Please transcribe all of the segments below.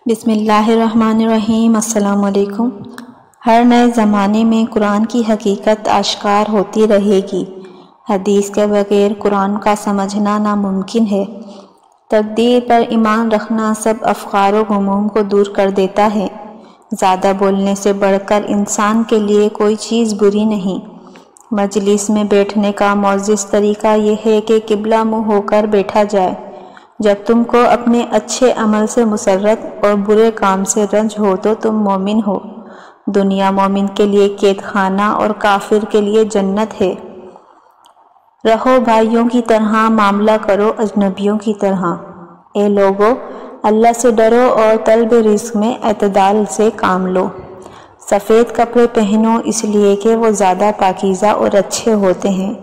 بسم اللہ الرحمن الرحیم۔ السلام علیکم۔ ہر نئے زمانے میں قرآن کی حقیقت آشکار ہوتی رہے گی۔ حدیث کے بغیر قرآن کا سمجھنا ناممکن ہے۔ تقدیر پر ایمان رکھنا سب افکار و غموم کو دور کر دیتا ہے۔ زیادہ بولنے سے بڑھ کر انسان کے لیے کوئی چیز بری نہیں۔ مجلس میں بیٹھنے کا معزز طریقہ یہ ہے کہ قبلہ منہ ہو کر بیٹھا جائے۔ جب تم کو اپنے اچھے عمل سے مسرت اور برے کام سے رنج ہو تو تم مومن ہو۔ دنیا مومن کے لیے قید خانہ اور کافر کے لیے جنت ہے۔ رہو بھائیوں کی طرح، معاملہ کرو اجنبیوں کی طرح۔ اے لوگو، اللہ سے ڈرو اور طلب رزق میں اعتدال سے کام لو۔ سفید کپڑے پہنو اس لیے کہ وہ زیادہ پاکیزہ اور اچھے ہوتے ہیں۔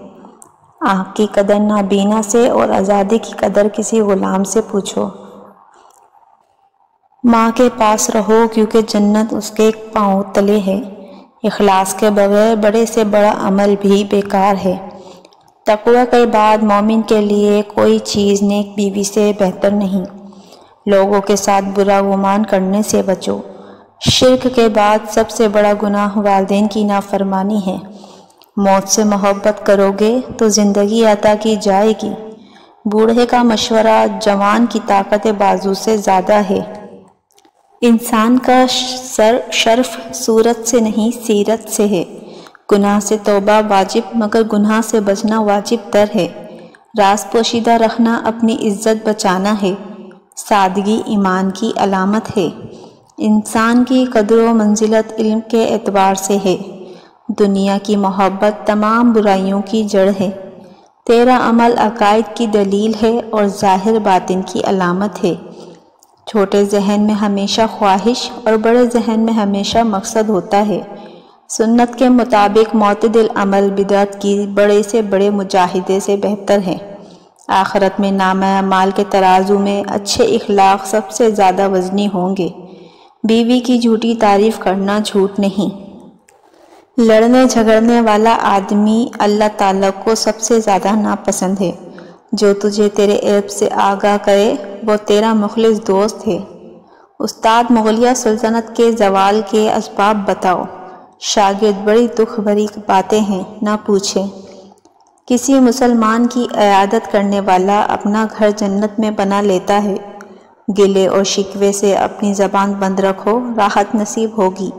آنکھ کی قدر نابینا سے اور آزادی کی قدر کسی غلام سے پوچھو۔ ماں کے پاس رہو کیونکہ جنت اس کے پاؤں تلے ہے۔ اخلاص کے بغیر بڑے سے بڑا عمل بھی بیکار ہے۔ تقوی کے بعد مومن کے لیے کوئی چیز نیک بیوی سے بہتر نہیں۔ لوگوں کے ساتھ برا گمان کرنے سے بچو۔ شرک کے بعد سب سے بڑا گناہ والدین کی نافرمانی ہے۔ موت سے محبت کرو گے تو زندگی عطا کی جائے گی۔ بوڑھے کا مشورہ جوان کی طاقت بازو سے زیادہ ہے۔ انسان کا شرف صورت سے نہیں سیرت سے ہے۔ گناہ سے توبہ واجب مگر گناہ سے بچنا واجب تر ہے۔ راز پوشیدہ رکھنا اپنی عزت بچانا ہے۔ سادگی ایمان کی علامت ہے۔ انسان کی قدر و منزلت علم کے اعتبار سے ہے۔ دنیا کی محبت تمام برائیوں کی جڑ ہے۔ تیرا عمل عقائد کی دلیل ہے اور ظاہر باطن کی علامت ہے۔ چھوٹے ذہن میں ہمیشہ خواہش اور بڑے ذہن میں ہمیشہ مقصد ہوتا ہے۔ سنت کے مطابق معتدل عمل بدعت کی بڑے سے بڑے مجاہدے سے بہتر ہے۔ آخرت میں نامہ اعمال کے ترازو میں اچھے اخلاق سب سے زیادہ وزنی ہوں گے۔ بیوی کی جھوٹی تعریف کرنا جھوٹ نہیں۔ لڑنے جھگڑنے والا آدمی اللہ تعالیٰ کو سب سے زیادہ ناپسند ہے۔ جو تجھے تیرے عیب سے آگاہ کرے وہ تیرا مخلص دوست ہے۔ استاد مغلیہ سلطنت کے زوال کے اسباب بتاؤ۔ شاگرد بڑی دکھ بھری باتیں ہیں، نہ پوچھے۔ کسی مسلمان کی عیادت کرنے والا اپنا گھر جنت میں بنا لیتا ہے۔ گلے اور شکوے سے اپنی زبان بند رکھو، راحت نصیب ہوگی۔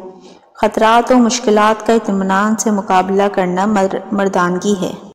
خطرات و مشکلات کا اطمینان سے مقابلہ کرنا مردانگی ہے۔